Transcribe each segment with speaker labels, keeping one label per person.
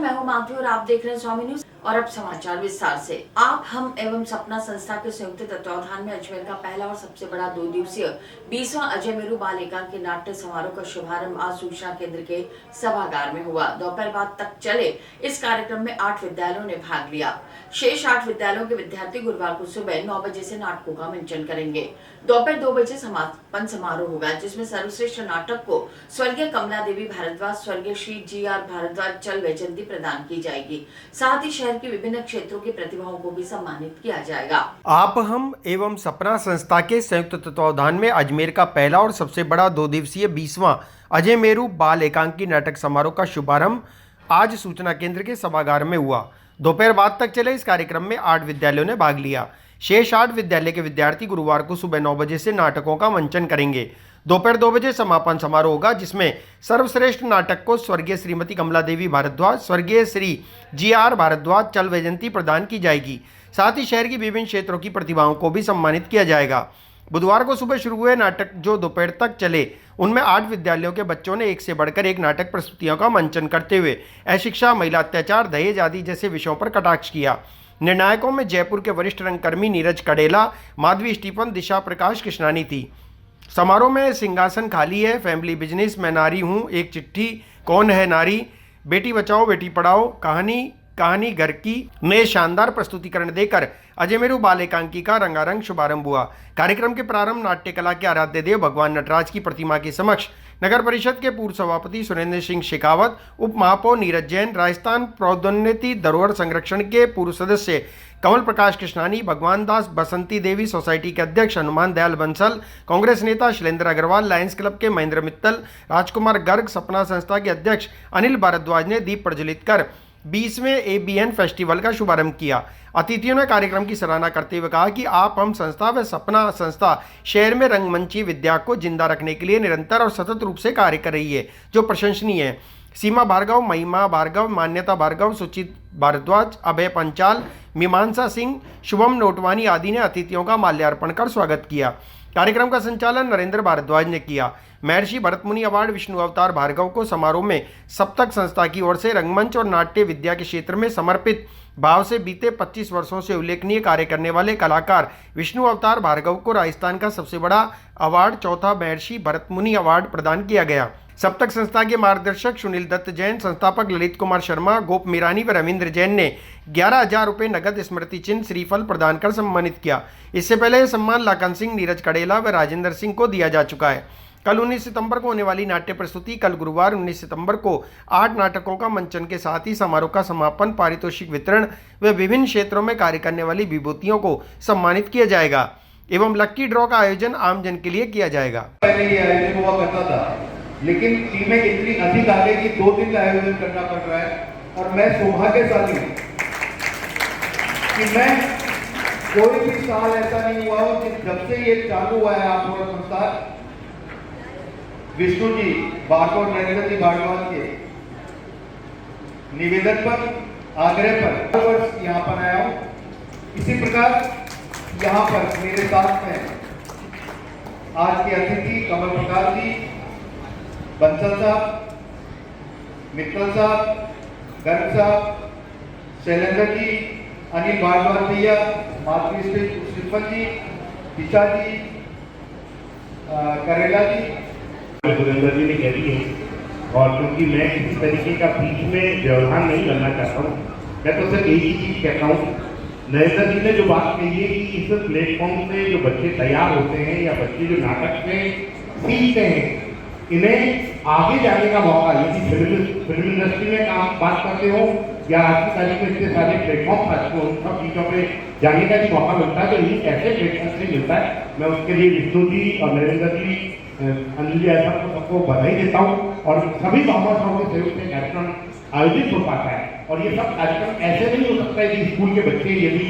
Speaker 1: मैं हूं माधवी और आप देख रहे हैं स्वामी न्यूज। और अब समाचार विस्तार से। आप हम एवं सपना संस्था के संयुक्त तत्वावधान में अजमेर का पहला और सबसे बड़ा 2 दिवसीय 20वां अजय मेरू बाल एकांकी नाट्य समारोह का शुभारंभ आज सूचना केंद्र के सभागार में हुआ। दोपहर बाद तक चले इस कार्यक्रम में 8 विद्यालयों ने भाग लिया। शेष 8 विद्यालयों के विद्यार्थी गुरुवार को सुबह 9 बजे से नाटकों का मंचन करेंगे। दोपहर 2 बजे समापन समारोह होगा, जिसमें सर्वश्रेष्ठ नाटक को स्वर्गीय कमला देवी भारद्वाज, स्वर्गीय श्री जी.आर. भारद्वाज चल वैजयंती प्रदान की जाएगी। साथ ही शहर के विभिन्न क्षेत्रों की प्रतिभाओं को भी सम्मानित किया जाएगा।
Speaker 2: आप हम एवं सपना संस्था के संयुक्त तत्वावधान में अजमेर का पहला और सबसे बड़ा 2 दिवसीय 20वां अजय मेरू बाल एकांकी नाटक समारोह का शुभारंभ आज सूचना केंद्र के सभागार में हुआ। दोपहर बाद तक चले इस कार्यक्रम में 8 विद्यालयों ने भाग लिया। शेष 8 विद्यालय के विद्यार्थी गुरुवार को सुबह 9 बजे से नाटकों का मंचन करेंगे। दोपहर 2 बजे समापन समारोह होगा, जिसमें सर्वश्रेष्ठ नाटक को स्वर्गीय श्रीमती कमला देवी भारद्वाज, स्वर्गीय श्री जी.आर. भारद्वाज चल वैजयंती प्रदान की जाएगी। साथ ही शहर की विभिन्न क्षेत्रों की प्रतिभाओं को भी सम्मानित किया जाएगा। बुधवार को सुबह शुरू हुए नाटक जो दोपहर तक चले, उनमें 8 विद्यालयों के बच्चों ने एक से बढ़कर एक नाटक प्रस्तुतियों का मंचन करते हुए अशिक्षा, महिला अत्याचार, दहेज आदि जैसे विषयों पर कटाक्ष किया। निर्णायकों में जयपुर के वरिष्ठ रंगकर्मी नीरज कडेला, माधवी स्टीफन, दिशा प्रकाश कृष्णानी थी। समारोह में सिंहासन खाली है, फैमिली बिजनेस, मैं नारी हूँ, एक चिट्ठी, कौन है नारी, बेटी बचाओ बेटी पढ़ाओ, कहानी घर की ने शानदार प्रस्तुतिकरण देकर अजय मेरू बाल एकांकी का रंगारंग शुभारंभ हुआ। कार्यक्रम के प्रारंभ नाट्य कला के आराध्य देव भगवान नटराज की प्रतिमा के समक्ष नगर परिषद के पूर्व सभापति सुरेंद्र सिंह शेखावत, उप महापौर नीरज जैन, राजस्थान प्रौद्योगिकी धरोहर संरक्षण के पूर्व सदस्य कमल प्रकाश कृष्णानी, भगवान दास, बसंती देवी सोसाइटी के अध्यक्ष हनुमान दयाल बंसल, कांग्रेस नेता शैलेंद्र अग्रवाल, लायंस क्लब के महेंद्र मित्तल, राजकुमार गर्ग, सपना संस्था के अध्यक्ष अनिल भारद्वाज ने दीप प्रज्वलित कर 20वें ABN फेस्टिवल का शुभारंभ किया। अतिथियों ने कार्यक्रम की सराहना करते हुए कहा कि आप हम संस्था व सपना संस्था शहर में रंगमंची विद्या को जिंदा रखने के लिए निरंतर और सतत रूप से कार्य कर रही है, जो प्रशंसनीय है। सीमा भार्गव, महिमा भार्गव, मान्यता भार्गव, सुचित भारद्वाज, अभय पंचाल, मीमांसा सिंह, शुभम नोटवानी आदि ने अतिथियों का माल्यार्पण कर स्वागत किया। कार्यक्रम का संचालन नरेंद्र भारद्वाज ने किया। महर्षि भरतमुनि अवार्ड विष्णु अवतार भार्गव को समारोह में सप्तक संस्था की ओर से रंगमंच और नाट्य विद्या के क्षेत्र में समर्पित भाव से बीते 25 वर्षों से उल्लेखनीय कार्य करने वाले कलाकार विष्णु अवतार भार्गव को राजस्थान का सबसे बड़ा अवार्ड, चौथा महर्षि भरतमुनि अवार्ड प्रदान किया गया। सप्तक संस्था के मार्गदर्शक सुनील दत्त जैन, संस्थापक ललित कुमार शर्मा, गोप मीरानी व रविंद्र जैन ने 11,000 रुपये नगद स्मृति चिन्ह श्रीफल प्रदान कर सम्मानित किया। इससे पहले यह सम्मान लाखन सिंह, नीरज कडेला व राजेंद्र सिंह को दिया जा चुका है। कल 19 सितंबर को होने वाली नाट्य प्रस्तुति, कल गुरुवार 19 सितंबर को 8 नाटकों का मंचन के साथ ही समारोह का समापन, पारितोषिक वितरण व विभिन्न क्षेत्रों में कार्य करने वाली विभूतियों को सम्मानित किया जाएगा एवं लक्की ड्रॉ का आयोजन आमजन के लिए किया जाएगा।
Speaker 3: पहले ये आयोजन हुआ करता था, लेकिन टीमें इतनी अधिक आ गई कि 2 दिन का आयोजन करना पड़ रहा है। और मैं सौभाग्यशाली हूं कि मैं कोई भी साल ऐसा नहीं हुआ हो कि जब से ये चालू हुआ है आप लोगों संस्था विष्णु जी भार्गव, नरेंद्र जी भारद्वाज के निवेदन पर, आग्रह पर हर वर्ष यहाँ पर आया हूं। इसी प्रकार यहाँ पर मेरे साथ में आज के अतिथि कमल प्रकाश जी, बंसल साहब, मित्तल साहब, गर्ग साहब, शैलेंद्र जी, अनिल भारद्वाज भैया, माधवी स्टीफन जी, दिशा जी, करेला जी,
Speaker 4: सुरेंद्र जी ने कह दी है। और क्योंकि मैं किसी तरीके का बीच में व्यवधान नहीं करना चाहता हूँ, मैं तो सिर्फ एक ही चीज कहता हूँ। नरेंद्र जी ने जो बात कही है कि इस प्लेटफॉर्म से जो बच्चे तैयार होते हैं या बच्चे जो नाटक में सीखते हैं, इन्हें आगे जाने का मौका, यदि फिल्म इंडस्ट्री में काम बात करते हो या आज की तारीख में इतने सारे प्लेटफॉर्म आजकल उन सब चीज़ों पे जाने का भी मौका मिलता है, तो ये ऐसे प्लेटफॉर्म से मिलता है। मैं उसके लिए विष्णु जी और नरेंद्र जी, अनिल जी ऐसा को सबको बधाई देता हूँ। और सभी भाषाओं के सहयोग से कार्यक्रम आयोजित हो पाता है। और ये सब कार्यक्रम ऐसे नहीं हो सकता है कि स्कूल के बच्चे यदि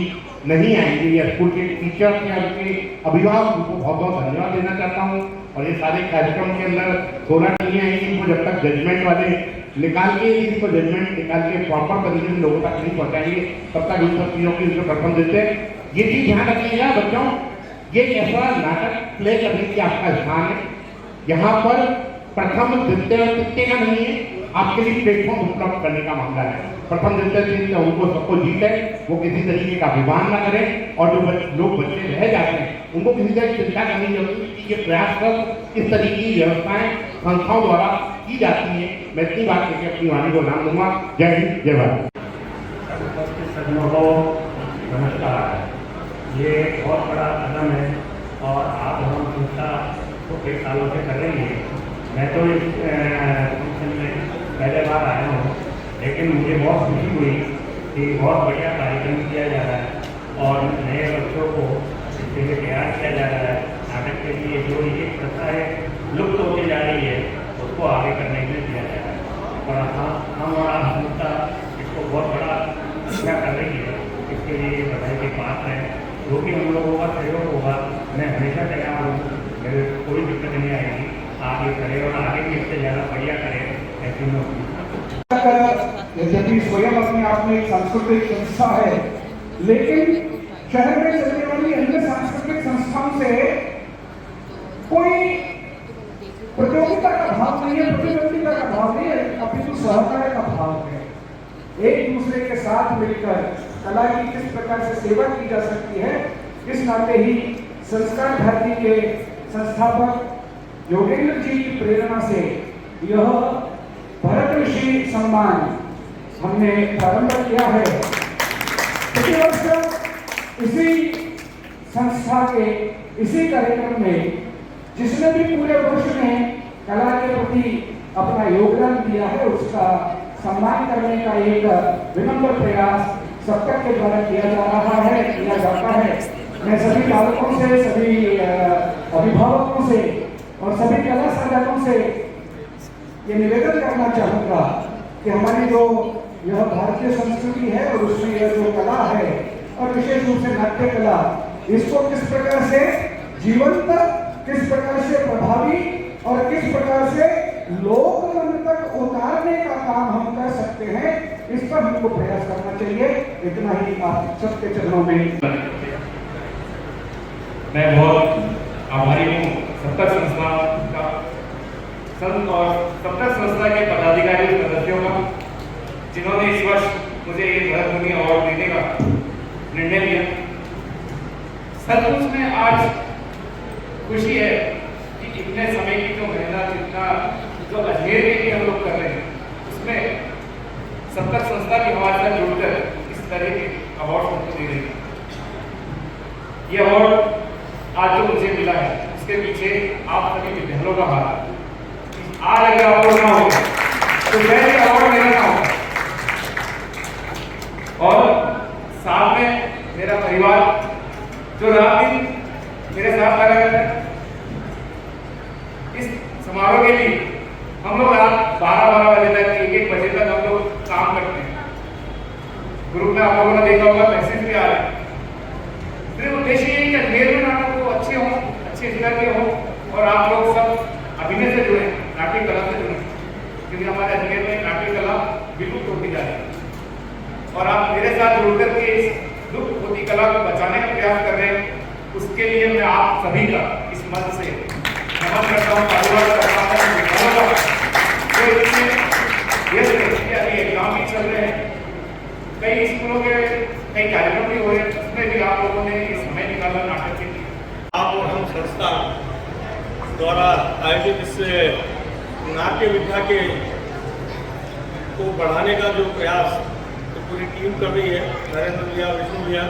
Speaker 4: नहीं आएंगे या स्कूल के टीचर्स या उनके अभिभावक, उनको बहुत बहुत धन्यवाद देना चाहता हूँ। और ये सारे कार्यक्रम के अंदर 16 टीमें आएंगी, इनको जब तक जजमेंट वाले निकाल के, इसको जजमेंट निकाल के प्रॉपर तरीके से लोगों तक नहीं पहुँचाएंगे, तब तक इन सब चीज़ों की इसको प्रथम देते हैं। ये चीज़ ध्यान रखिएगा बच्चों, ये ऐसा नाटक प्ले करने की आपका स्थान है। यहाँ पर प्रथम, द्वितीय और तृतीय का नहीं है, आपके लिए प्लेटफॉर्म उपलब्ध करने का मामला है। प्रथम दिन उनको सबको जीत है, वो किसी तरीके का विवाद न करें और जो लोग बच्चे रह जाते हैं उनको किसी तरह की चिंता करनी जरूरी है कि ये प्रयास कर इस तरीके की व्यवस्थाएं संस्थाओं द्वारा की जाती है। मैं इतनी बात करके अपनी वाणी को नाम दूंगा। जय हिंद, जय भारत।
Speaker 5: नमस्कार। ये बहुत बड़ा कदम है और आप हम संस्था को कई सालों से कर रही है। मैं तो इस फंक्शन में पहले बार आया हूँ, लेकिन मुझे बहुत खुशी हुई कि बहुत बढ़िया कार्यक्रम किया जा रहा है और नए बच्चों को इसके लिए तैयार किया जा रहा है। नाटक के लिए जो ये प्रथा है लुप्त होती जा रही है उसको आगे करने के लिए किया जा रहा है और हम और आप संस्था इसको बहुत बड़ा अच्छा कर रही है। इसके लिए बधाई के पात्र है। जो भी हम लोगों का सहयोग होगा मैं हमेशा तैयार हूँ, मेरे कोई दिक्कत नहीं आएगी। आप ये करें और आगे भी इससे ज़्यादा बढ़िया करें, ऐसी मैं
Speaker 3: यद्यपि स्वयं अपने आप में एक सांस्कृतिक संस्था है, लेकिन शहर में चलने वाली अन्य सांस्कृतिक संस्थाओं से कोई प्रतियोगिता का भाव नहीं है, प्रतिद्वंदिता का भाव नहीं है, अपितु सहकार का भाव है। एक दूसरे के साथ मिलकर कला की किस प्रकार से सेवा की जा सकती है, इस नाते ही संस्कार भारती के संस्थापक योगेंद्र जी की प्रेरणा से यह भरत ऋषि सम्मान हमने प्रारंभ किया है। प्रतिवर्ष इसी संस्था के इसी कार्यक्रम में जिसने भी पूरे वर्ष में कला के प्रति अपना योगदान दिया है उसका सम्मान करने का एक विनम्र प्रयास सप्ताह के द्वारा किया जा रहा है, किया जाता है। मैं सभी पालकों से, सभी अभिभावकों से और सभी कला साधकों से ये निवेदन करना चाहूँगा कि हमारी जो यह भारतीय संस्कृति है और उसमें यह जो कला है और विशेष रूप से नाट्य कला, इसको किस प्रकार से जीवंत, किस प्रकार से प्रभावी और किस प्रकार से लोक मन तक उतारने का काम हम कर सकते हैं, इस पर हमको प्रयास करना चाहिए। इतना ही आप सबके चरणों में
Speaker 6: मैं बहुत आभारी हूँ सप्तक संस्था का और सप्तक संस्था के पदाधिकारी सदस्यों का, जिन्होंने इस वर्ष मुझे ये भरत मुनि अवार्ड देने का निर्णय लिया। सचमुच में आज खुशी है कि इतने समय की जो मेहनत, इतना जो अजमेर के लिए हम लोग कर रहे हैं, उसमें सप्तक संस्था की हमारे साथ जुड़कर इस तरह के अवार्ड हमको दे रही है। ये अवार्ड आज जो मुझे मिला है उसके पीछे आप सभी विद्यालयों का हाथ है। आज अगर अवार्ड ना हो तो मैं अवार्ड मेरा ना होगा। और साथ में मेरा परिवार जो रात दिन मेरे साथ लगा रहता है। इस समारोह के लिए हम लोग रात 12 बजे तक, 1 बजे तक हम लोग काम करते हैं। ग्रुप में आप लोगों ने देखा होगा, मैसेज भी आ रहे हैं। फिर उद्देश्य ये है कि अजमेर में नाटक को अच्छे हों, अच्छे स्तर के हों और आप लोग सब अभिनय से जुड़े, नाट्य कला से जुड़े, क्योंकि हमारे अजमेर में नाट्य कला विलुप्त होती जा रही है। और आप मेरे साथ जुड़कर के इस लुप्त होती कला को बचाने का प्रयास कर रहे हैं, उसके लिए मैं आप सभी का इस मंच से नमन करता हूँ, धन्यवाद करता हूँ। अभी एग्जाम भी चल रहे हैं, कई स्कूलों के कई कार्यक्रम भी हो रहे हैं, उसमें भी आप लोगों ने ये समय निकाला नाटक के लिए।
Speaker 7: आप और हम संस्था द्वारा आयोजित इस नाट्य विद्या के को बढ़ाने का जो प्रयास तो पूरी टीम कर रही है, नरेंद्र भैया, विष्णु भैया,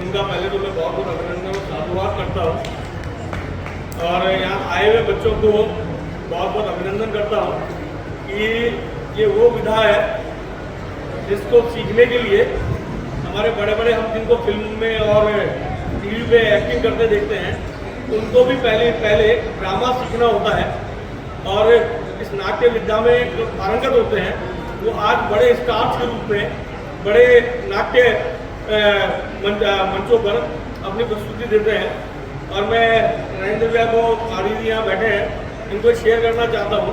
Speaker 7: उनका पहले तो मैं बहुत बहुत अभिनंदन और साधुवाद करता हूँ और यहाँ आए हुए बच्चों को बहुत बहुत अभिनंदन करता हूँ कि ये वो विधा है जिसको सीखने के लिए हमारे बड़े बड़े हम जिनको फिल्म में और टीवी पे एक्टिंग करते देखते हैं, उनको भी पहले ड्रामा सीखना होता है और इस नाट्य विद्या में जो पारंगत होते हैं वो आज बड़े स्टार्स के रूप में बड़े नाट्य मंचों पर अपनी प्रस्तुति देते हैं। और मैं नरेंद्र भैया को आदि यहाँ बैठे हैं, इनको शेयर करना चाहता हूँ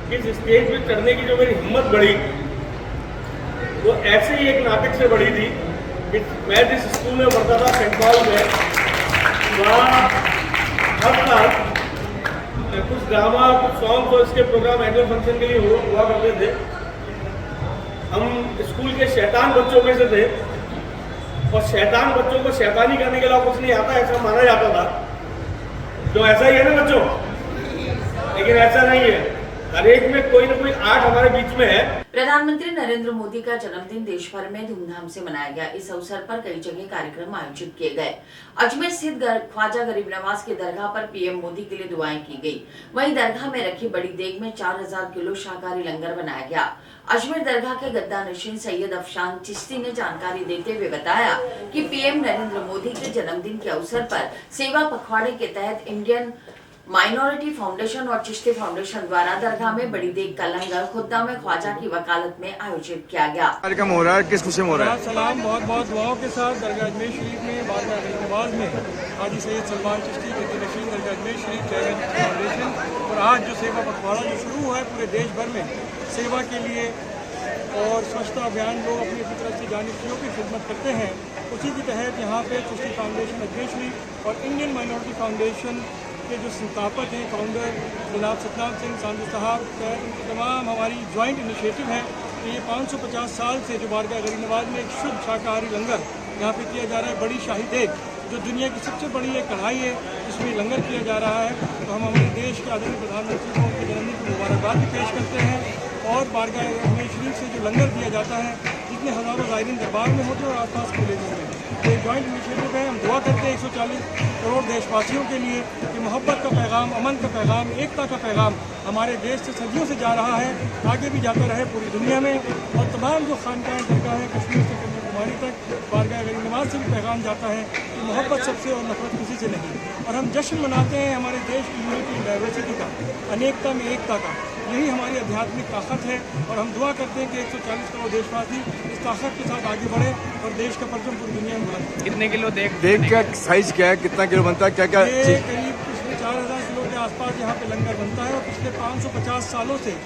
Speaker 7: कि इस स्टेज पे चढ़ने की जो मेरी हिम्मत बढ़ी वो ऐसे ही एक नाटक से बढ़ी थी कि मैं जिस स्कूल में पढ़ता था, सेंट पॉल में, वहाँ हर साल कुछ ड्रामा, कुछ सॉन्ग तो इसके प्रोग्राम एनुअल फंक्शन के लिए हुआ करते थे। हम स्कूल के शैतान बच्चों में से थे और शैतान बच्चों को शैतानी करने के अलावा कुछ नहीं आता, ऐसा माना जाता था। तो ऐसा ही है ना बच्चों, लेकिन ऐसा नहीं है। हर एक में कोई ना कोई आर्ट हमारे बीच में है।
Speaker 1: प्रधानमंत्री नरेंद्र मोदी का जन्मदिन देश भर में धूमधाम से मनाया गया। इस अवसर पर कई जगह कार्यक्रम आयोजित किए गए। अजमेर स्थित ख्वाजा गरीब नवाज के दरगाह पर पीएम मोदी के लिए दुआएं की गई। वहीं दरगाह में रखी बड़ी देग में 4000 किलो शाकाहारी लंगर बनाया गया। अजमेर दरगाह के गद्दा नशीन सैयद अफशान चिश्ती ने जानकारी देते हुए बताया कि पीएम नरेंद्र मोदी के जन्मदिन के अवसर पर सेवा पखवाड़े के तहत इंडियन माइनॉरिटी फाउंडेशन और चिश्ती फाउंडेशन द्वारा दरगाह में बड़ी देग का लंगर खुद्दा में ख्वाजा की वकालत में आयोजित किया गया।
Speaker 8: कार्यक्रम हो रहा है, किस खुशी में हो रहा है?
Speaker 9: सलाम बहुत बहुत दुआओं के साथ दरगाह अजमेर शरीफ में बारगाह गरीब नवाज में हाजी सैयद सलमान चिश्ती गद्दी नशीन दरगाह अजमेर शरीफ चेयरमैन फाउंडेशन और आज जो सेवा पखवाड़ा जो शुरू हुआ है पूरे देश भर में सेवा के लिए और स्वच्छता अभियान लोग अपनी अपनी तरफ से जानियों की खिदमत करते हैं, उसी के तहत यहाँ पे चिश्ती फाउंडेशन अजमेर शरीफ और इंडियन माइनॉरिटी फाउंडेशन के जो संस्थापक हैं फाउंडर जनाब सतनाम सिंह सांधू साहब, उनकी तमाम हमारी ज्वाइंट इनिशिएटिव है कि ये 550 साल से जो बारगाह गरीब नवाज में एक शुद्ध शाकाहारी लंगर यहाँ पे किया जा रहा है। बड़ी शाही देग जो दुनिया की सबसे बड़ी एक कढ़ाई है जिसमें लंगर किया जा रहा है। तो हम हमारे देश के आदरणीय प्रधानमंत्री को उनके जन्मदिन की मुबारकबाद भी पेश करते हैं और बारगाह अजमेर शरीफ से जो लंगर दिया जाता है जितने हज़ारों ज़ायरीन दरबार में होते हैं और आसपास के विलेजों में, ये जॉइंट इनिशिएटिव है। हम दुआ करते हैं 140 करोड़ देशवासियों के लिए कि मोहब्बत का पैगाम, अमन का पैगाम, एकता का पैगाम हमारे देश से सदियों से जा रहा है, आगे भी जाता रहे पूरी दुनिया में। और तमाम जो खानकाएँ दरगाह हैं कश्मीर से कन्याकुमारी तक बारगाह गरीब नवाज से भी पैगाम जाता है कि मोहब्बत सबसे और नफरत किसी से नहीं। और हम जश्न मनाते हैं हमारे देश की यूनिटी डाइवर्सिटी का, अनेकता में एकता का। यही हमारी आध्यात्मिक ताकत है और हम दुआ करते हैं कि 140 करोड़ देशवासी इस ताकत के साथ आगे बढ़े और देश का परचम पूरी दुनिया में बुलंद करे।
Speaker 8: कितने किलो देग का साइज क्या है, कितना किलो बनता है, क्या क्या?
Speaker 9: ये करीब पिछले 4000 किलो के आसपास यहाँ पे लंगर बनता है और पिछले 550 सालों से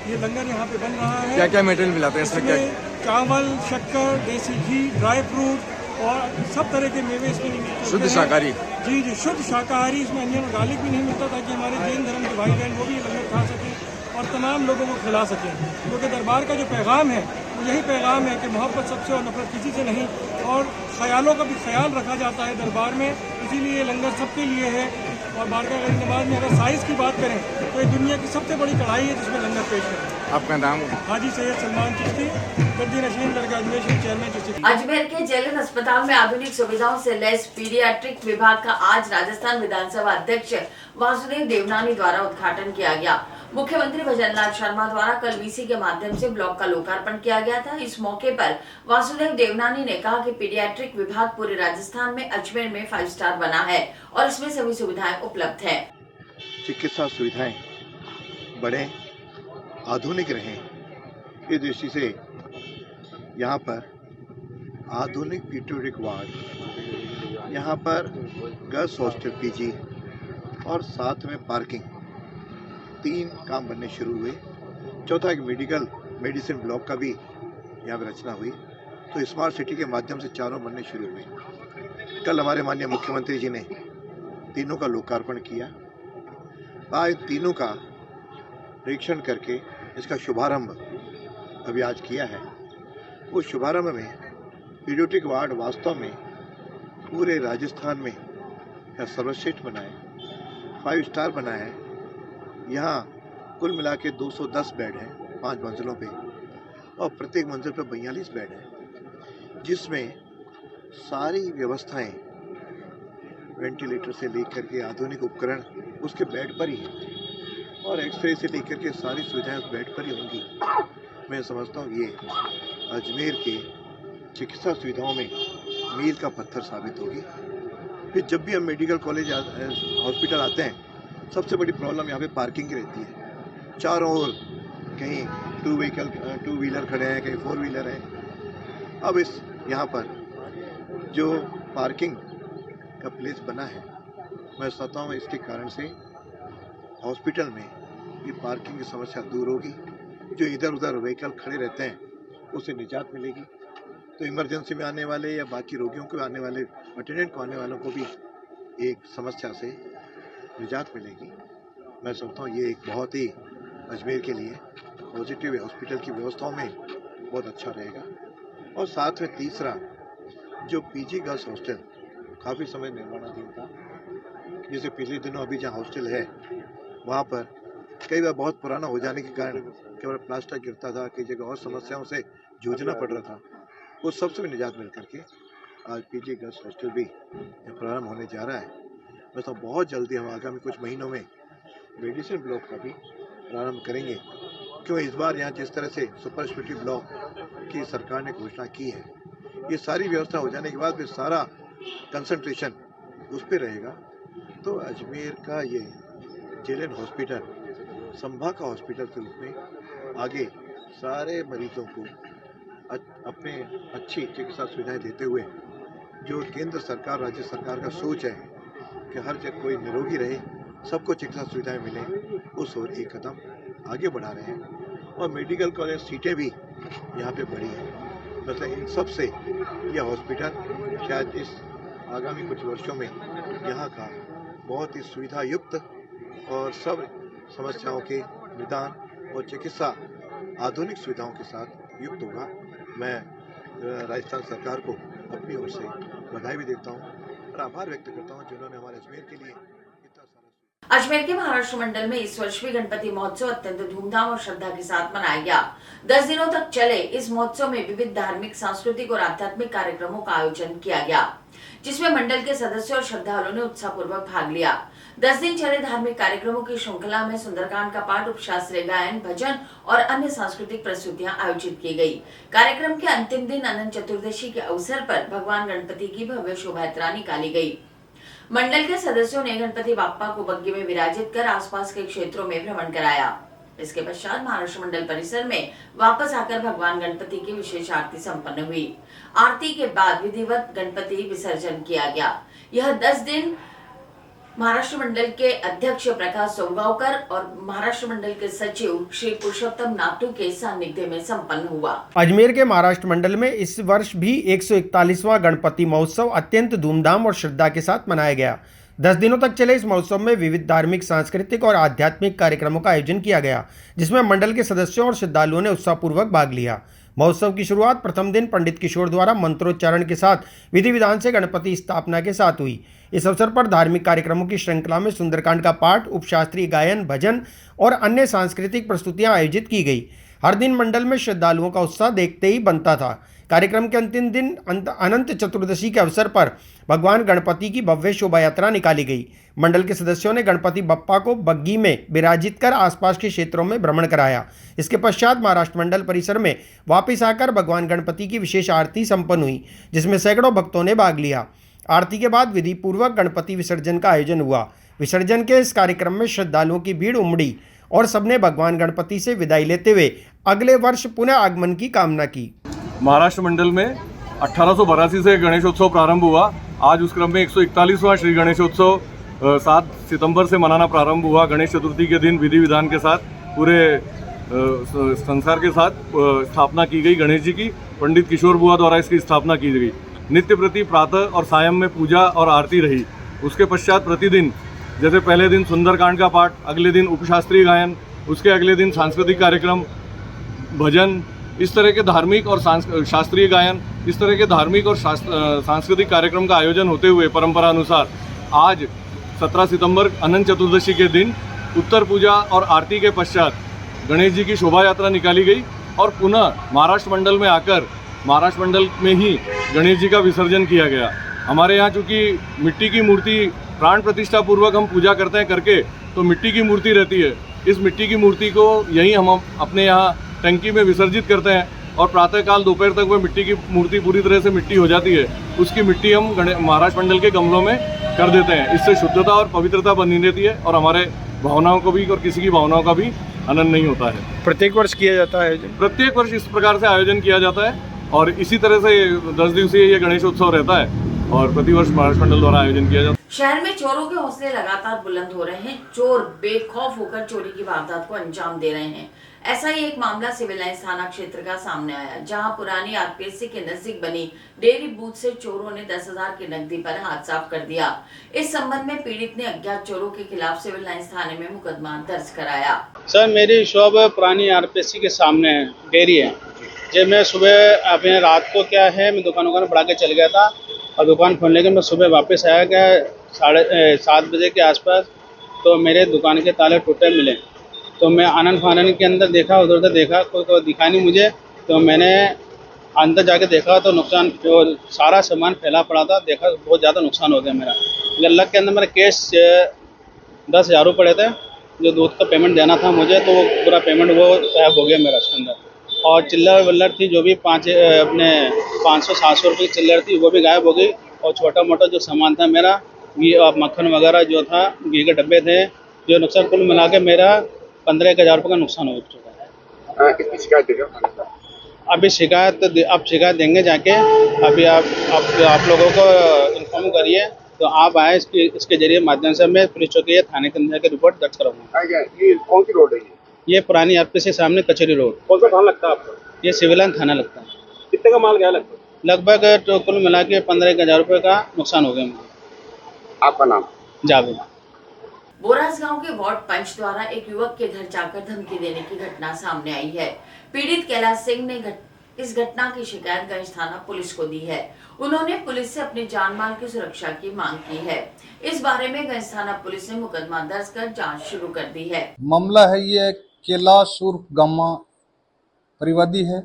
Speaker 9: ये लंगर यहाँ पे बन रहा है।
Speaker 8: क्या क्या मटेरियल मिलाते हैं इसमें? क्या
Speaker 9: चावल, शक्कर, देसी घी, ड्राई फ्रूट और सब तरह के मेवे इसमें
Speaker 8: शुद्ध शाकाहारी?
Speaker 9: जी जी, शुद्ध शाकाहारी। इसमें अनियन और गार्लिक भी नहीं मिलता ताकि हमारे जैन धर्म के भाई बहन वो भी लंगर खा सकें और तमाम लोगों को खिला सकें। क्योंकि दरबार का जो पैगाम है वो यही पैगाम है कि मोहब्बत सबसे और नफरत किसी से नहीं, और ख्यालों का भी ख्याल रखा जाता है दरबार में, इसीलिए ये लंगर सबके लिए है। और बारगाह गरीब नवाज में अगर साइज़ की बात करें तो ये दुनिया की सबसे बड़ी कढ़ाई है जिसमें लंगर पेश करें।
Speaker 8: आपका नाम?
Speaker 9: हाजी सैयद सलमान चिश्ती गद्दी नशीन दरगाह अजमेर शरीफ चेयरमैन चिश्ती।
Speaker 1: अजमेर के जेलन अस्पताल में आधुनिक सुविधाओं से लैस पीडियाट्रिक विभाग का आज राजस्थान विधानसभा अध्यक्ष वासुदेव देवनानी द्वारा उद्घाटन किया गया। मुख्यमंत्री भजनलाल शर्मा द्वारा कल वीसी के माध्यम से ब्लॉक का लोकार्पण किया गया था। इस मौके पर वासुदेव देवनानी ने कहा कि पीडियाट्रिक विभाग पूरे राजस्थान में अजमेर में 5 स्टार बना है और इसमें सभी सुविधाएं उपलब्ध है।
Speaker 3: चिकित्सा सुविधाएं बढ़े, आधुनिक रहें, इस दृष्टि से यहाँ पर आधुनिक पीडियाट्रिक वार्ड, यहाँ पर गर्ल्स हॉस्टल पीजी और साथ में पार्किंग, 3 काम बनने शुरू हुए। चौथा एक मेडिसिन ब्लॉक का भी यहाँ पर रचना हुई। तो स्मार्ट सिटी के माध्यम से 4 बनने शुरू हुए। कल हमारे माननीय मुख्यमंत्री जी ने तीनों का लोकार्पण किया। आज तीनों का निरीक्षण करके इसका शुभारंभ अभी आज किया है। उस शुभारंभ में पीडियाट्रिक वार्ड वास्तव में पूरे राजस्थान में सर्वश्रेष्ठ बना है, 5 स्टार बना है। यहाँ कुल मिला के 210 बेड हैं 5 मंजिलों पे और प्रत्येक मंजिल पर 42 बेड हैं, जिसमें सारी व्यवस्थाएं वेंटिलेटर से लेकर के आधुनिक उपकरण उसके बेड पर ही है और एक्सरे से लेकर के सारी सुविधाएं उस बेड पर ही होंगी। मैं समझता हूँ ये अजमेर के चिकित्सा सुविधाओं में मील का पत्थर साबित होगी। फिर जब भी हम मेडिकल कॉलेज हॉस्पिटल आते हैं, सबसे बड़ी प्रॉब्लम यहाँ पे पार्किंग की रहती है। चारों ओर कहीं 2 व्हीलर खड़े हैं, कहीं 4 व्हीलर हैं। अब इस यहाँ पर जो पार्किंग का प्लेस बना है, मैं समझता हूँ इसके कारण से हॉस्पिटल में ये पार्किंग की समस्या दूर होगी। जो इधर उधर व्हीकल खड़े रहते हैं उससे निजात मिलेगी। तो इमरजेंसी में आने वाले या बाकी रोगियों को आने वाले, अटेंडेंट को आने वालों को भी एक समस्या से निजात मिलेगी। मैं समझता हूँ ये एक बहुत ही अजमेर के लिए पॉजिटिव हॉस्पिटल की व्यवस्थाओं में बहुत अच्छा रहेगा। और साथ में तीसरा, जो पीजी गर्ल्स हॉस्टल काफ़ी समय निर्माणाधीन था, जैसे पिछले दिनों अभी जहाँ हॉस्टल है वहाँ पर कई बार बहुत पुराना हो जाने के कारण केवल प्लास्टर गिरता था, कई जगह और समस्याओं से जूझना पड़ रहा था। उस सबसे भी निजात मिल करके आज पीजी गर्ल्स हॉस्टल भी प्रारंभ होने जा रहा है। बस तो बहुत जल्दी हम आगामी कुछ महीनों में मेडिसिन ब्लॉक का भी प्रारंभ करेंगे, क्यों इस बार यहाँ जिस तरह से सुपर स्पेशलिटी ब्लॉक की सरकार ने घोषणा की है, ये सारी व्यवस्था हो जाने के बाद फिर सारा कंसंट्रेशन उस पर रहेगा। तो अजमेर का ये जेलन हॉस्पिटल संभाग का हॉस्पिटल के रूप में आगे सारे मरीजों को अपने अच्छी चिकित्सा सुविधाएं देते हुए, जो केंद्र सरकार राज्य सरकार का सोच है कि हर जगह कोई निरोगी रहे, सबको चिकित्सा सुविधाएं मिलें, उस ओर एक कदम आगे बढ़ा रहे हैं। और मेडिकल कॉलेज सीटें भी यहाँ पे बढ़ी हैं। मतलब इन सब से यह हॉस्पिटल शायद इस आगामी कुछ वर्षों में यहाँ का बहुत ही सुविधा युक्त और सब समस्याओं के निदान और चिकित्सा आधुनिक सुविधाओं के साथ युक्त होगा। मैं राजस्थान सरकार को अपनी ओर से बधाई भी देता हूँ और आभार व्यक्त करता हूँ जिन्होंने हमारे अजमेर के लिए इतना सारा।
Speaker 1: अजमेर के महाराष्ट्र मंडल में इस वर्ष भी गणपति महोत्सव अत्यंत धूमधाम और श्रद्धा के साथ मनाया गया। 10 दिनों तक चले इस महोत्सव में विविध धार्मिक, सांस्कृतिक और आध्यात्मिक कार्यक्रमों का आयोजन किया गया, जिसमें मंडल के सदस्यों और श्रद्धालुओं ने उत्साहपूर्वक भाग लिया। 10 दिन चले धार्मिक कार्यक्रमों की श्रृंखला में सुंदरकांड का पाठ, उपशास्त्रीय गायन, भजन और अन्य सांस्कृतिक प्रस्तुतियां आयोजित की गई। कार्यक्रम के अंतिम दिन अनंत चतुर्दशी के अवसर पर भगवान गणपति की भव्य शोभा यात्रा निकाली गई। मंडल के सदस्यों ने गणपति बाप्पा को बग्गी में विराजित कर आसपास के क्षेत्रों में भ्रमण कराया। इसके पश्चात महाराष्ट्र मंडल परिसर में वापस आकर भगवान गणपति की विशेष आरती संपन्न हुई। आरती के बाद विधिवत गणपति विसर्जन किया गया। यह 10 दिन महाराष्ट्र मंडल के अध्यक्ष प्रकाश सोमगांवकर और महाराष्ट्र मंडल के सचिव श्री पुरुषोत्तम नातू के सानिध्य में संपन्न हुआ।
Speaker 2: अजमेर के महाराष्ट्र मंडल में इस वर्ष भी 141वां गणपति महोत्सव अत्यंत धूमधाम और श्रद्धा के साथ मनाया गया। 10 दिनों तक चले इस महोत्सव में विविध धार्मिक, सांस्कृतिक और आध्यात्मिक कार्यक्रमों का आयोजन किया गया, जिसमें मंडल के सदस्यों और श्रद्धालुओं ने उत्साहपूर्वक भाग लिया। महोत्सव की शुरुआत प्रथम दिन पंडित किशोर द्वारा मंत्रोच्चारण के साथ विधि विधान से गणपति स्थापना के साथ हुई। इस अवसर पर धार्मिक कार्यक्रमों की श्रृंखला में सुंदरकांड का पाठ, उपशास्त्रीय गायन, भजन और अन्य सांस्कृतिक प्रस्तुतियां आयोजित की गई। हर दिन मंडल में श्रद्धालुओं का उत्साह देखते ही बनता था। कार्यक्रम के अंतिम दिन अनंत चतुर्दशी के अवसर पर भगवान गणपति की भव्य शोभा यात्रा निकाली गई। मंडल के सदस्यों ने गणपति बप्पा को बग्गी में विराजित कर आसपास के क्षेत्रों में भ्रमण कराया। इसके पश्चात महाराष्ट्र मंडल परिसर में वापस आकर भगवान गणपति की विशेष आरती संपन्न हुई, जिसमें सैकड़ों भक्तों ने भाग लिया। आरती के बाद विधि पूर्वक गणपति विसर्जन का आयोजन हुआ। विसर्जन के इस कार्यक्रम में श्रद्धालुओं की भीड़ उमड़ी और सबने भगवान गणपति से विदाई लेते हुए अगले वर्ष पुनः आगमन की कामना की।
Speaker 10: महाराष्ट्र मंडल में 1882 से गणेशोत्सव प्रारंभ हुआ। आज उस क्रम में 141वां श्री गणेशोत्सव 7 सितंबर से मनाना प्रारंभ हुआ। गणेश चतुर्थी के दिन विधि विधान के साथ पूरे संसार के साथ स्थापना की गई गणेश जी की। पंडित किशोर बुआ द्वारा इसकी स्थापना की गई। नित्य प्रति प्रातः और सायं में पूजा और आरती रही। उसके पश्चात प्रतिदिन जैसे पहले दिन सुंदरकांड का पाठ, अगले दिन उपशास्त्रीय गायन, उसके अगले दिन सांस्कृतिक कार्यक्रम, भजन, इस तरह के धार्मिक और शास्त्रीय गायन, इस तरह के धार्मिक और सांस्कृतिक कार्यक्रम का आयोजन होते हुए परंपरा अनुसार आज 17 सितंबर अनंत चतुर्दशी के दिन उत्तर पूजा और आरती के पश्चात गणेश जी की शोभा यात्रा निकाली गई और पुनः महाराष्ट्र मंडल में आकर महाराष्ट्र मंडल में ही गणेश जी का विसर्जन किया गया। हमारे यहाँ चूँकि मिट्टी की मूर्ति प्राण प्रतिष्ठा पूर्वक हम पूजा करते हैं करके, तो मिट्टी की मूर्ति रहती है। इस मिट्टी की मूर्ति को यहीं हम अपने यहाँ टंकी में विसर्जित करते हैं और प्रातःकाल दोपहर तक वह मिट्टी की मूर्ति पूरी तरह से मिट्टी हो जाती है। उसकी मिट्टी हम महाराष्ट्र मंडल के गमलों में कर देते हैं। इससे शुद्धता और पवित्रता बनी रहती है और हमारे भावनाओं को भी और किसी की भावनाओं का भी आनंद नहीं होता है।
Speaker 2: प्रत्येक वर्ष किया जाता है?
Speaker 10: प्रत्येक वर्ष इस प्रकार से आयोजन किया जाता है और इसी तरह से 10 दिवसीय ये गणेशोत्सव रहता है और प्रतिवर्ष महाराष्ट्र मंडल द्वारा आयोजन किया जाता है।
Speaker 1: शहर में चोरों के हौसले लगातार बुलंद हो रहे हैं। चोर बेखौफ होकर चोरी की वारदात को अंजाम दे रहे हैं। ऐसा ही एक मामला सिविल लाइंस थाना क्षेत्र का सामने आया, जहां पुरानी आरपीएससी के नजदीक बनी डेयरी बूथ से चोरों ने 10,000 की नकदी पर हाथ साफ कर दिया। इस संबंध में पीड़ित ने अज्ञात चोरों के खिलाफ सिविल लाइंस थाने में मुकदमा दर्ज कराया।
Speaker 11: सर, मेरी शॉप पुरानी आरपीएससी के सामने डेयरी है। जब मैं सुबह अपने रात को क्या है, मैं दुकान बढ़ा के चल गया था और दुकान खोलने के मैं सुबह वापस आया क्या 7:30 बजे के आसपास, तो मेरे दुकान के ताले टूटे मिले। तो मैं आनन फानन के अंदर देखा, उधर उधर देखा, कोई दिखा नहीं मुझे। तो मैंने अंदर जाके देखा तो नुकसान, सारा सामान फैला पड़ा था। देखा बहुत ज़्यादा नुकसान हो गया मेरा। गल्लक के अंदर मेरा कैश 10,000 रुपये पड़े थे, जो दूध का पेमेंट देना था मुझे, तो वो पूरा पेमेंट वो गायब हो गया मेरा उसके अंदर। और चिल्लर विल्लर थी जो भी अपने 500-700 रुपये की चिल्लर थी, वो भी गायब हो गई। और छोटा मोटा जो सामान था मेरा, घी और मक्खन वगैरह जो था, घी के डब्बे थे, जो नुकसान कुल मिला के मेरा 15,000 रुपये का नुकसान हो चुका है।
Speaker 8: कितनी शिकायत देगा?
Speaker 11: अभी शिकायत देंगे जाके। अभी आप लोगों को इन्फॉर्म करिए, तो आप आए, इसके जरिए माध्यम से मैं पुलिस चौकी या थाने के अंदर के रिपोर्ट दर्ज कराऊंगा।
Speaker 8: ये कौन सी रोड है?
Speaker 11: ये पुरानी आरपीएससी से सामने कचहरी रोड।
Speaker 8: कौन सा थाना लगता है आपको?
Speaker 11: ये सिविल लाइन थाना लगता है।
Speaker 8: कितने का माल गया
Speaker 11: लगभग तो कुल मिला के 15,000 रुपये का नुकसान हो गया मुझे।
Speaker 8: आपका नाम?
Speaker 11: जावेद।
Speaker 1: बोरास गांव के वार्ड पंच द्वारा एक युवक के घर जाकर धमकी देने की घटना सामने आई है। पीड़ित कैलाश सिंह ने इस घटना की शिकायत गंज थाना पुलिस को दी है। उन्होंने पुलिस से अपनी जान माल की सुरक्षा की मांग की है। इस बारे में गंज थाना पुलिस ने मुकदमा दर्ज कर जांच शुरू कर दी है।
Speaker 12: मामला है ये कैलाश उर्फ गामा परिवादी है,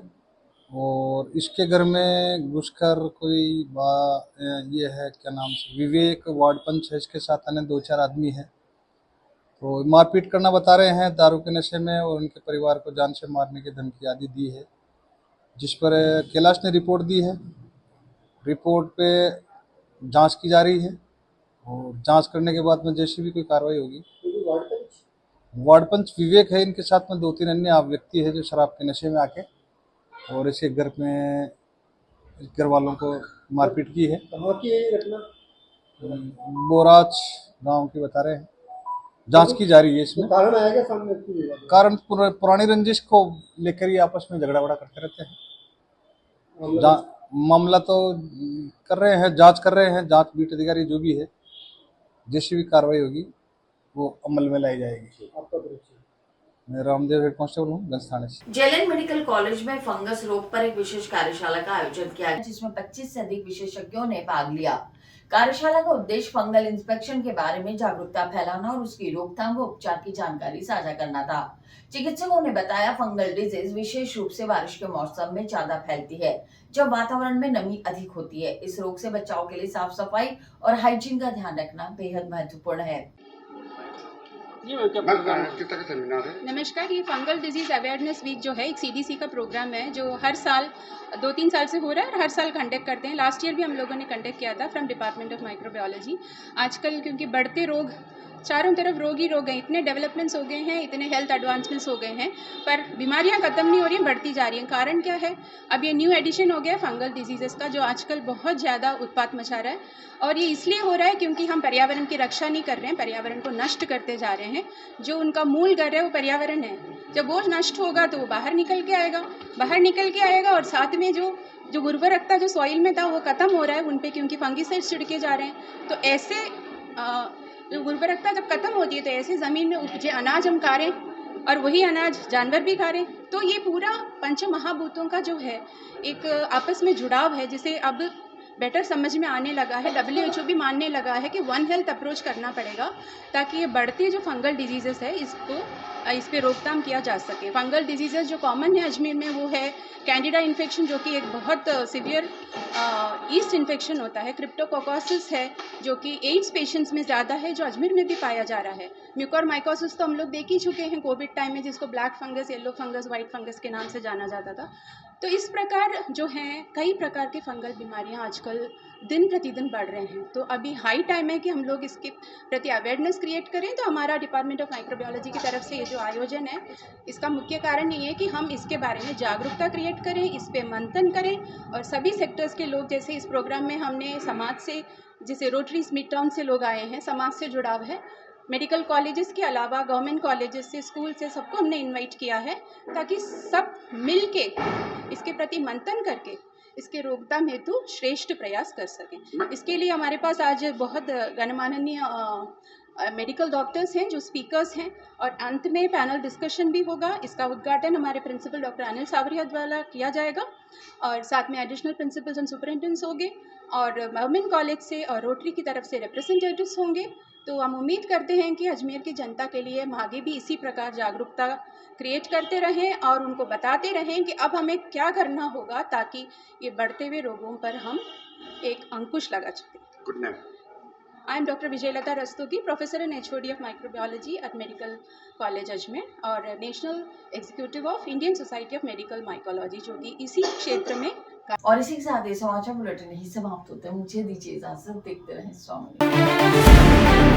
Speaker 12: और इसके घर में घुसकर कोई ये है क्या नाम से विवेक वार्ड पंच है, इसके साथ अन्य 2-4 आदमी है। तो मारपीट करना बता रहे हैं दारू के नशे में, और उनके परिवार को जान से मारने की धमकी आदि दी है, जिस पर कैलाश ने रिपोर्ट दी है। रिपोर्ट पे जांच की जा रही है, और जांच करने के बाद में जैसी भी कोई कार्रवाई होगी। वार्ड पंच विवेक है, इनके साथ में 2-3 अन्य व्यक्ति है जो शराब के नशे में आके और इसे घर में घर वालों को मारपीट की है। कहाँ की है ये घटना? बोराज गांव की बता रहे हैं। जांच की जा रही है इसमें। कारण आया क्या सामने? कारण पुरानी रंजिश को लेकर ही आपस में झगड़ा करते रहते हैं। मामला तो कर रहे हैं, जांच कर रहे हैं। जांच बीट अधिकारी जो भी है, जैसी भी कार्रवाई होगी वो अमल में लाई जाएगी। मैं रामदेव हेड कांस्टेबल हूँ गंज थाने से।
Speaker 1: जेएलएन मेडिकल कॉलेज में फंगस रोग पर एक विशेष कार्यशाला का आयोजन किया गया, जिसमें 25 से अधिक विशेषज्ञों ने भाग लिया। कार्यशाला का उद्देश्य फंगल इंस्पेक्शन के बारे में जागरूकता फैलाना और उसकी रोकथाम व उपचार की जानकारी साझा करना था। चिकित्सकों ने बताया, फंगल डिजीज विशेष रूप से बारिश के मौसम में ज्यादा फैलती है, जब वातावरण में नमी अधिक होती है। इस रोग से बचाव के लिए साफ सफाई और हाइजीन का ध्यान रखना बेहद महत्वपूर्ण है।
Speaker 13: नमस्कार, ये फंगल डिजीज़ अवेयरनेस वीक जो है एक सीडीसी का प्रोग्राम है, जो हर साल 2-3 साल से हो रहा है और हर साल कंडक्ट करते हैं। लास्ट ईयर भी हम लोगों ने कंडक्ट किया था फ्रॉम डिपार्टमेंट ऑफ माइक्रोबायोलॉजी। आजकल क्योंकि बढ़ते रोग, चारों तरफ रोग ही रोग हैं, इतने डेवलपमेंट्स हो गए हैं, इतने हेल्थ एडवांसमेंट्स हो गए हैं, पर बीमारियां खत्म नहीं हो रही हैं, बढ़ती जा रही हैं। कारण क्या है? अब ये न्यू एडिशन हो गया है फंगल डिजीज़ेस का, जो आजकल बहुत ज़्यादा उत्पात मचा रहा है। और ये इसलिए हो रहा है क्योंकि हम पर्यावरण की रक्षा नहीं कर रहे हैं, पर्यावरण को नष्ट करते जा रहे हैं। जो उनका मूल घर है वो पर्यावरण है। जब वो नष्ट होगा तो वो बाहर निकल के आएगा और साथ में जो उर्वरकता जो सॉइल में था वो खत्म हो रहा है उन पे, क्योंकि फंगिसाइड्स छिड़के जा रहे हैं। तो ऐसे जो उर्वरकता जब खत्म होती है तो ऐसे ज़मीन में उपजे अनाज हम खा रहे हैं, और वही अनाज जानवर भी खा रहे हैं। तो ये पूरा पंच महाभूतों का जो है एक आपस में जुड़ाव है, जिसे अब बेटर समझ में आने लगा है। WHO भी मानने लगा है कि वन हेल्थ अप्रोच करना पड़ेगा, ताकि ये बढ़ते जो फंगल डिजीज़ेस है इस पे रोकथाम किया जा सके। फंगल डिजीज़ेस जो कॉमन है अजमेर में वो है कैंडिडा इन्फेक्शन, जो कि एक बहुत सिवियर ईस्ट इन्फेक्शन होता है। क्रिप्टोकोकोसिस है जो कि एड्स पेशेंट्स में ज़्यादा है, जो अजमेर में भी पाया जा रहा है। म्यूकोरमाइकोसिस तो हम लोग देख ही चुके हैं कोविड टाइम में, जिसको black fungus, yellow fungus, white fungus के नाम से जाना जाता था। तो इस प्रकार जो हैं कई प्रकार के फंगल बीमारियां आजकल दिन प्रतिदिन बढ़ रहे हैं। तो अभी हाई टाइम है कि हम लोग इसके प्रति अवेयरनेस क्रिएट करें। तो हमारा डिपार्टमेंट ऑफ माइक्रोबायोलॉजी की तरफ से ये जो आयोजन है, इसका मुख्य कारण ये है कि हम इसके बारे में जागरूकता क्रिएट करें, इस पे मंथन करें, और सभी सेक्टर्स के लोग, जैसे इस प्रोग्राम में हमने समाज से, जैसे रोटरीज मिड टाउन से लोग आए हैं, समाज से जुड़ाव है, मेडिकल कॉलेजेस के अलावा गवर्नमेंट कॉलेजेस से, स्कूल से, सबको हमने इनवाइट किया है ताकि सब मिल के इसके प्रति मंथन करके इसके रोकथाम हेतु श्रेष्ठ प्रयास कर सकें। इसके लिए हमारे पास आज बहुत गणमान्य मेडिकल डॉक्टर्स हैं जो स्पीकर्स हैं और अंत में पैनल डिस्कशन भी होगा। इसका उद्घाटन हमारे प्रिंसिपल डॉक्टर अनिल सावरिया द्वारा किया जाएगा और साथ में एडिशनल प्रिंसिपल्स एंड सुपरिटेंडेंट्स होंगे और गवर्नमेंट कॉलेज से और रोटरी की तरफ से रिप्रेजेंटेटिव्स होंगे। तो हम उम्मीद करते हैं कि अजमेर की जनता के लिए हम आगे भी इसी प्रकार जागरूकता क्रिएट करते रहें और उनको बताते रहें कि अब हमें क्या करना होगा ताकि ये बढ़ते हुए रोगों पर हम एक अंकुश लगा सकें।
Speaker 8: Good night.
Speaker 13: I am doctor Vijaylata Rastogi, professor and HOD of microbiology at medical college Ajmer और national executive of Indian society of medical mycology, जो कि इसी क्षेत्र में।
Speaker 1: और इसी के साथ ये समाचार बुलेटिन ही समाप्त होते हैं। मुझे दीजिए इजाजत, देखते रहें स्वामी।